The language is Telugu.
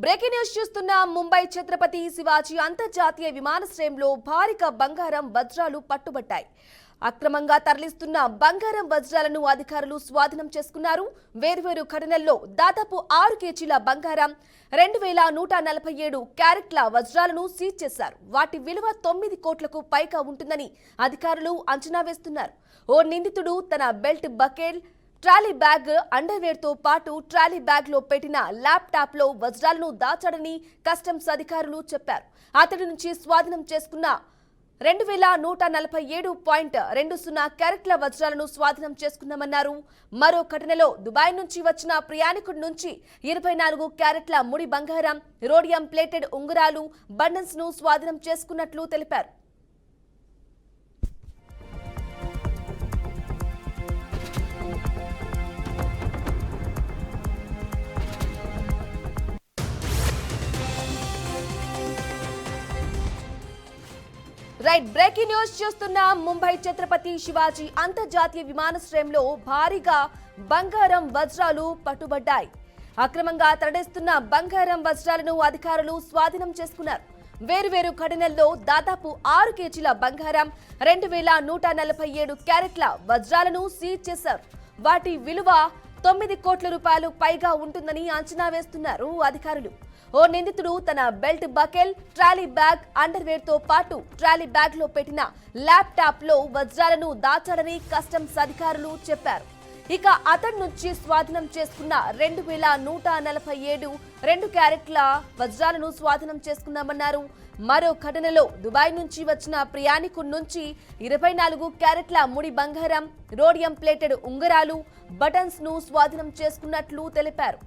బ్రేకింగ్ న్యూస్ చూస్తున్న ముంబై ఛత్రపతి శివాజీ అంతర్జాతీయ విమానాశ్రయంలో భారీగా బంగారం వజ్రాలు పట్టుబట్టాయి. అక్రమంగా తరలిస్తున్న బంగారం వజ్రాలను అధికారులు స్వాధీనం చేసుకున్నారు. వేర్వేరు ఘటనల్లో దాదాపు 6 కేజీల బంగారం, 2147 క్యారెట్ల వజ్రాలను సీజ్ చేశారు. వాటి విలువ 9 కోట్లకు పైగా ఉంటుందని అధికారులు అంచనా వేస్తున్నారు. ఓ నిందితుడు తన belt buckle, trolley bag, underwear తో పాటు ట్రాలీ బ్యాగ్ లో పెట్టిన ల్యాప్టాప్ లో వజ్రాలను దాచాడని కస్టమ్స్ అధికారులు చెప్పారు. అతడి నుంచి స్వాధీనం చేసుకున్న 2147.20 క్యారెట్ల వజ్రాలను స్వాధీనం చేసుకున్నామన్నారు. మరో ఘటనలో దుబాయ్ నుంచి వచ్చిన ప్రయాణికుడి నుంచి 24 క్యారెట్ల ముడి బంగారం, రోడియం ప్లేటెడ్ ఉంగరాలు, బండల్స్ ను స్వాధీనం చేసుకున్నట్లు తెలిపారు. బ్రేకింగ్ న్యూస్ చూస్తున్న ముంబై ఛత్రపతి శివాజీ అంతర్జాతీయ విమానాశ్రయంలో భారీగా బంగారం వజ్రాలు పట్టుబడ్డాయి. అక్రమంగా తరలిస్తున్న బంగారం వజ్రాలను అధికారులు స్వాధీనం చేసుకున్నారు. వేరువేరు ఘటనల్లో దాదాపు 6 కేజీల బంగారం, 2147 క్యారెట్ల వజ్రాలను సీజ్ చేశారు. వాటి విలువ 9 కోట్ల రూపాయలు పైగా ఉంటుందని అంచనా వేస్తున్నారు అధికారులు. ఓ నిందితుడు తన belt buckle, trolley bag, underwear తో పాటు ట్రాలీ బ్యాగ్ లో పెట్టిన ల్యాప్టాప్ లో వజ్రాలను దాచాడని కస్టమ్స్ అధికారులు చెప్పారు. ఇక అతడి నుంచి స్వాధీనం చేసుకున్న 2147 2 క్యారెట్ల వజ్రాలను స్వాధీనం చేసుకున్నామన్నారు. మరో ఘటనలో దుబాయ్ నుంచి వచ్చిన ప్రయాణికుడి నుంచి 24 క్యారెట్ల ముడి బంగారం, రోడియం ప్లేటెడ్ ఉంగరాలు, బటన్స్ ను స్వాధీనం చేసుకున్నట్లు తెలిపారు.